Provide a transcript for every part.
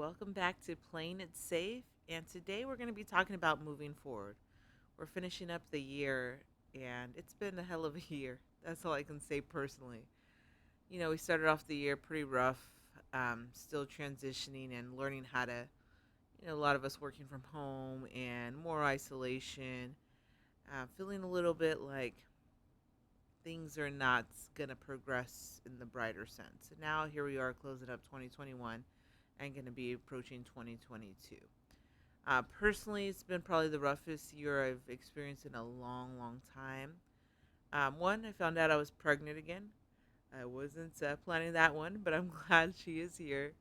Welcome back to Playing It Safe. And today we're going to be talking about moving forward. We're finishing up the year, and it's been a hell of a year. That's all I can say personally. We started off the year pretty rough, still transitioning and learning how to, a lot of us working from home and more isolation, feeling a little bit like things are not going to progress in the brighter sense. And now here we are closing up 2021 and going to be approaching 2022. Personally, it's been probably the roughest year I've experienced in a long, long time. One, I found out I was pregnant again. I wasn't planning that one, but I'm glad she is here.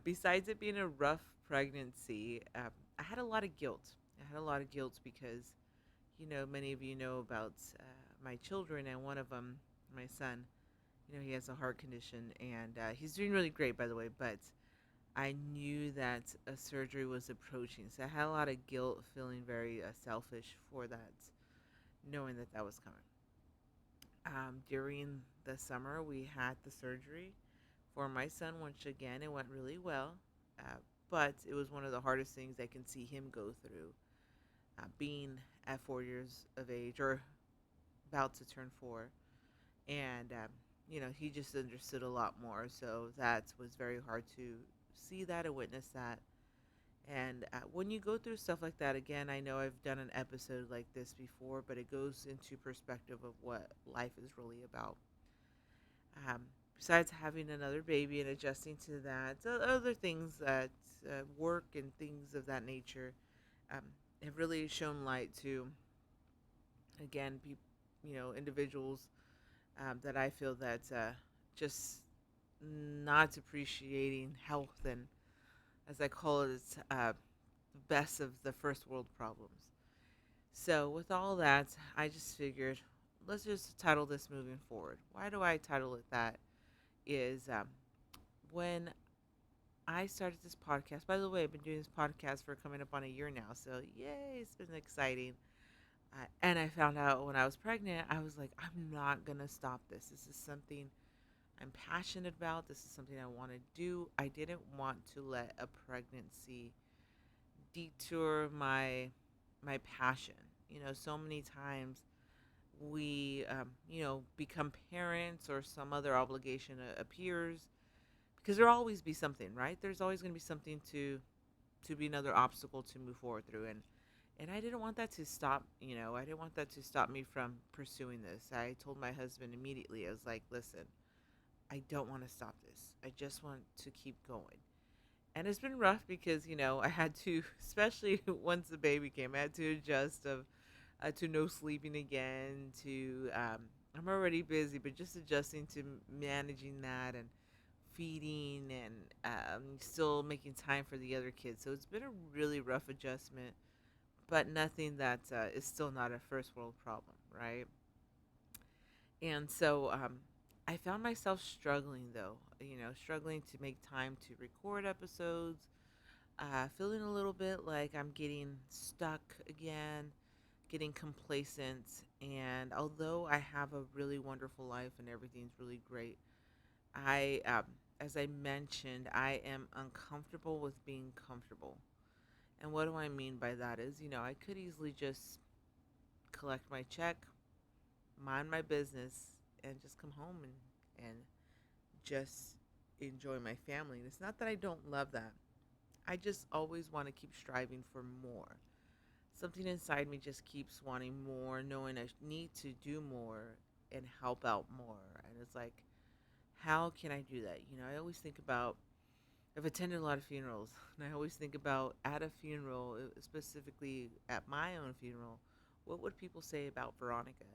Besides it being a rough pregnancy, I had a lot of guilt. I had a lot of guilt because, many of you know about my children, and one of them, my son, he has a heart condition, and he's doing really great, by the way, but I knew that a surgery was approaching. So I had a lot of guilt, feeling very selfish for that, knowing that that was coming. During the summer, we had the surgery for my son, which again, it went really well. But it was one of the hardest things I can see him go through, being at 4 years of age or about to turn four. And, he just understood a lot more. So that was very hard to see that and witness that. And when you go through stuff like that, again, I know I've done an episode like this before, but it goes into perspective of what life is really about. Um, Besides having another baby and adjusting to that, other things that work and things of that nature um, have really shown light to, again, individuals that I feel that just not appreciating health and, as I call it, it's the best of the first world problems. So, with all that, I just figured let's just title this moving forward. Why do I title it that? Is when I started this podcast, by the way, I've been doing this podcast for coming up on a year now. So, yay, it's been exciting. And I found out when I was pregnant, I was like, I'm not going to stop this. This is something I'm passionate about. This is something I want to do. I didn't want to let a pregnancy detour my passion. So many times we become parents or some other obligation appears because there'll always be something, right? There's always going to be something to be another obstacle to move forward through, and I didn't want that to stop. I didn't want that to stop me from pursuing this. I told my husband immediately. I was like, listen, I don't want to stop this. I just want to keep going. And it's been rough because I had to, especially once the baby came, I had to adjust to no sleeping again. To I'm already busy, but just adjusting to managing that and feeding and still making time for the other kids. So it's been a really rough adjustment, but nothing that is still not a first world problem, right? And so I found myself struggling though, struggling to make time to record episodes, feeling a little bit like I'm getting stuck again, getting complacent. And although I have a really wonderful life and everything's really great, as I mentioned, I am uncomfortable with being comfortable. And what do I mean by that is, I could easily just collect my check, mind my business, and just come home and just enjoy my family. And it's not that I don't love that. I just always want to keep striving for more. Something inside me just keeps wanting more, knowing I need to do more and help out more. And it's like, how can I do that? I always think about, I've attended a lot of funerals, and I always think about at a funeral, specifically at my own funeral, what would people say about Veronica?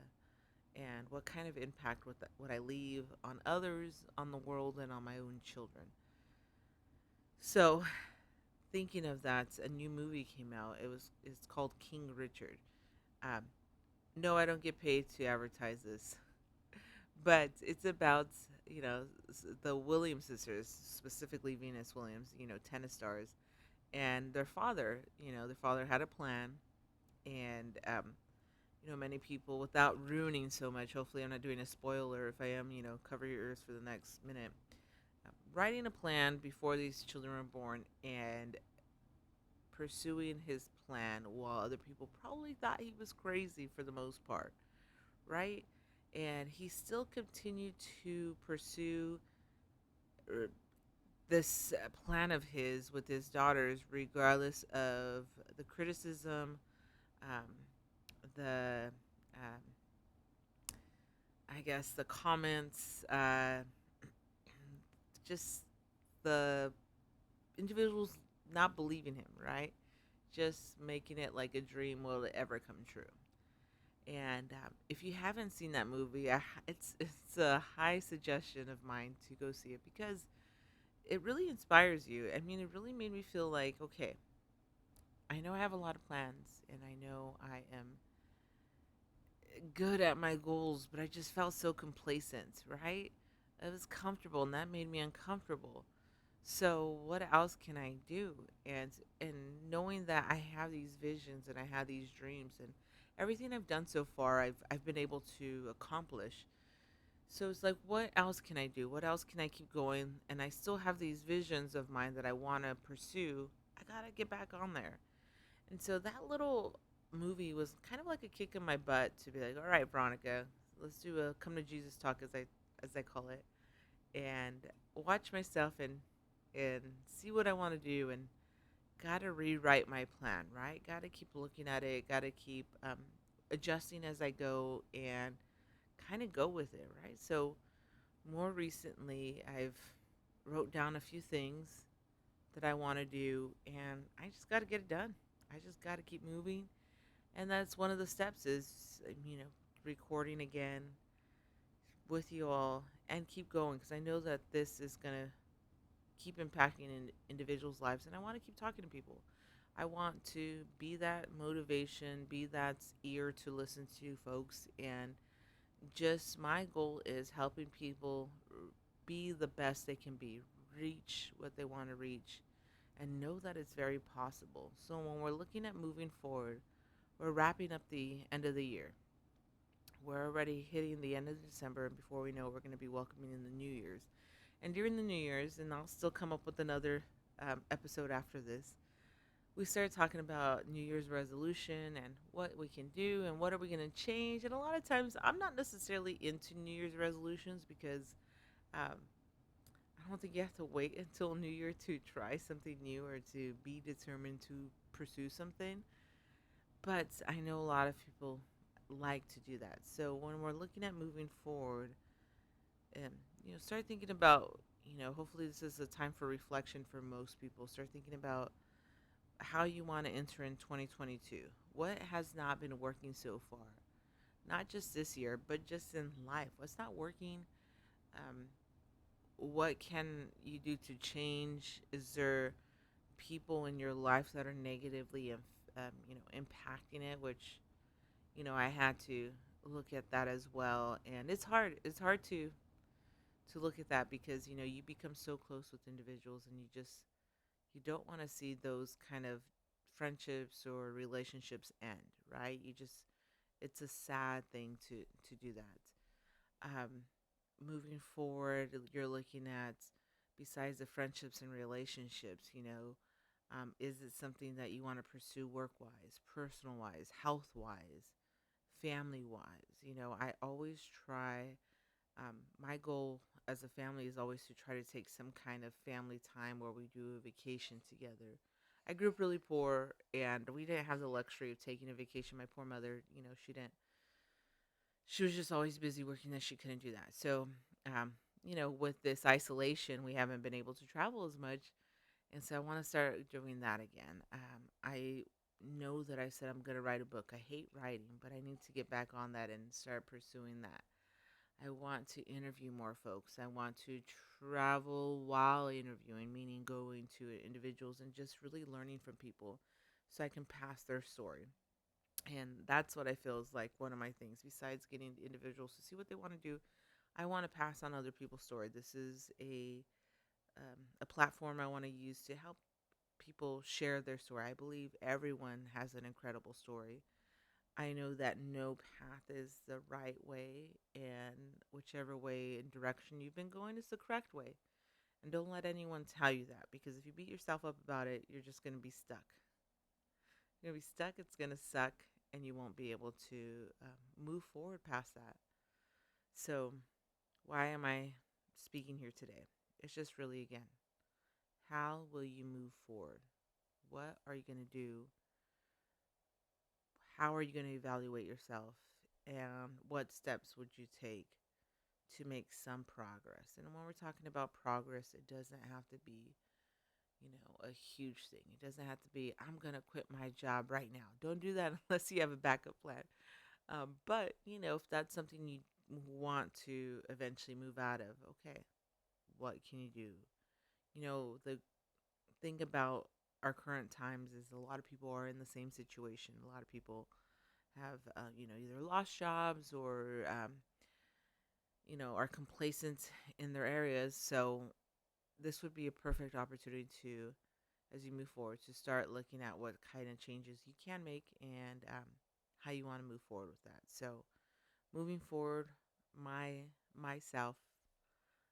And what kind of impact would I leave on others, on the world, and on my own children? So, thinking of that, a new movie came out. It's called King Richard. Um, no, I don't get paid to advertise this, but it's about the Williams sisters, specifically Venus Williams, tennis stars, and their father had a plan, and many people, without ruining so much. Hopefully, I'm not doing a spoiler. If I am, cover your ears for the next minute. writing a plan before these children were born and pursuing his plan while other people probably thought he was crazy for the most part, right? And he still continued to pursue uh, this plan of his with his daughters, regardless of the criticism, um, the I guess the comments, just the individuals not believing him, right? Just making it like a dream will it ever come true. And if you haven't seen that movie, it's a high suggestion of mine to go see it because it really inspires you. I mean, it really made me feel like, okay, I know I have a lot of plans and I know I am good at my goals, but I just felt so complacent, right? I was comfortable and that made me uncomfortable. So what else can I do? And knowing that I have these visions and I have these dreams and everything I've done so far I've been able to accomplish. So it's like what else can I do? What else can I keep going? And I still have these visions of mine that I want to pursue. I got to get back on there. And so that little movie was kind of like a kick in my butt to be like, "All right, Veronica, let's do a come to Jesus talk as I call it." And watch myself and see what I want to do and gotta rewrite my plan, right? Gotta keep looking at it, gotta keep adjusting as I go and kind of go with it, right? So more recently, I've wrote down a few things that I want to do and I just got to get it done. I just got to keep moving. And that's one of the steps is, recording again with you all and keep going because I know that this is going to keep impacting individuals' lives, and I want to keep talking to people. I want to be that motivation, be that ear to listen to folks, and just my goal is helping people be the best they can be, reach what they want to reach, and know that it's very possible. So when we're looking at moving forward, we're wrapping up the end of the year. We're already hitting the end of December, and before we know it, we're going to be welcoming in the New Year's. And during the New Year's, and I'll still come up with another episode after this, we started talking about New Year's resolution and what we can do and what are we going to change. And a lot of times, I'm not necessarily into New Year's resolutions because um, I don't think you have to wait until New Year to try something new or to be determined to pursue something. But I know a lot of people like to do that. So when we're looking at moving forward, um, start thinking about, hopefully this is a time for reflection for most people. Start thinking about how you want to enter in 2022. What has not been working so far? Not just this year, but just in life. What's not working? Um, what can you do to change? Is there people in your life that are negatively, impacting it? Which, I had to look at that as well, and it's hard. It's hard to look at that because you become so close with individuals, and you don't want to see those kind of friendships or relationships end, right? It's a sad thing to do that. um, Moving forward, you're looking at besides the friendships and relationships, is it something that you want to pursue work wise, personal wise, health wise, family wise? I always try, my goal as a family is always to try to take some kind of family time where we do a vacation together. I grew up really poor and we didn't have the luxury of taking a vacation. My poor mother, she was just always busy working that she couldn't do that. So, with this isolation, we haven't been able to travel as much. And so I want to start doing that again. I know that I said I'm going to write a book. I hate writing, but I need to get back on that and start pursuing that. I want to interview more folks. I want to travel while interviewing, meaning going to individuals and just really learning from people so I can pass their story. And that's what I feel is like one of my things. Besides getting the individuals to see what they want to do, I want to pass on other people's story. This is a platform I want to use to help people share their story. I believe everyone has an incredible story. I know that no path is the right way, and whichever way and direction you've been going is the correct way. And don't let anyone tell you that, because if you beat yourself up about it, you're just going to be stuck. You're going to be stuck, it's going to suck, and you won't be able to move forward past that. So, why am I speaking here today? It's just really, again, how will you move forward? What are you going to do? How are you going to evaluate yourself? And what steps would you take to make some progress? And when we're talking about progress, it doesn't have to be, a huge thing. It doesn't have to be, I'm going to quit my job right now. Don't do that unless you have a backup plan. But, if that's something you want to eventually move out of, okay, what can you do? The thing about our current times is a lot of people are in the same situation. A lot of people have, either lost jobs or, are complacent in their areas. So this would be a perfect opportunity to, as you move forward, to start looking at what kind of changes you can make and how you want to move forward with that. So moving forward, myself,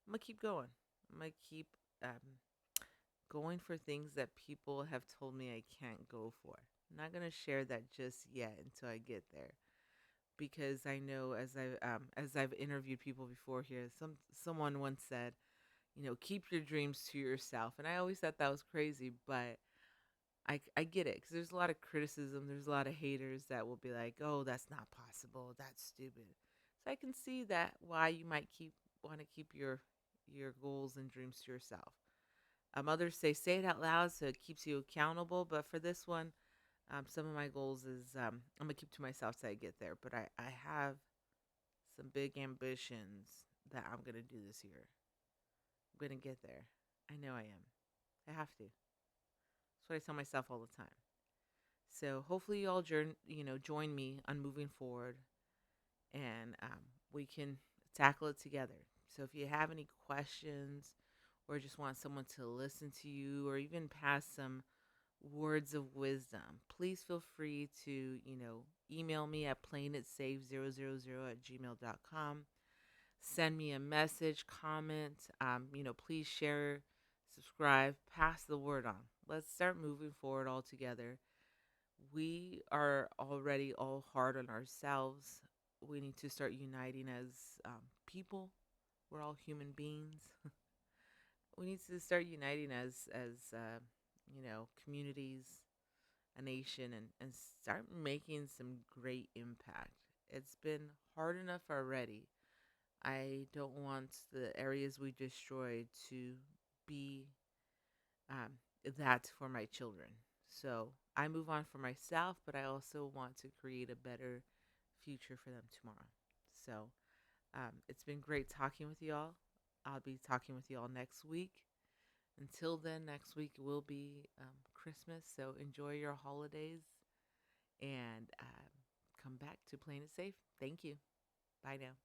I'm gonna keep going. I'm gonna keep um, going for things that people have told me I can't go for. I'm not gonna share that just yet until I get there, because I know, as I've interviewed people before here, someone once said, keep your dreams to yourself, and I always thought that was crazy, but I get it, because there's a lot of criticism. There's a lot of haters that will be like, "Oh, that's not possible. That's stupid." So I can see that why you might keep want to keep your goals and dreams to yourself. Others say it out loud so it keeps you accountable. But for this one, some of my goals is I'm gonna keep to myself till I get there. But I have some big ambitions that I'm gonna do this year. I'm gonna get there. I know I am. I have to. That's what I tell myself all the time. So hopefully you all join me on moving forward, and we can tackle it together. So if you have any questions or just want someone to listen to you or even pass some words of wisdom, please feel free to, email me at playingitsafe000 at gmail.com. Send me a message, comment, please share, subscribe, pass the word on. Let's start moving forward all together. We are already all hard on ourselves. We need to start uniting as people. We're all human beings. We need to start uniting as communities, a nation, and start making some great impact. It's been hard enough already. I don't want the areas we destroyed to be um, that for my children. So I move on for myself, but I also want to create a better future for them tomorrow. So it's been great talking with you all. I'll be talking with you all next week. Until then, next week will be Christmas. So enjoy your holidays and come back to Playing It Safe. Thank you. Bye now.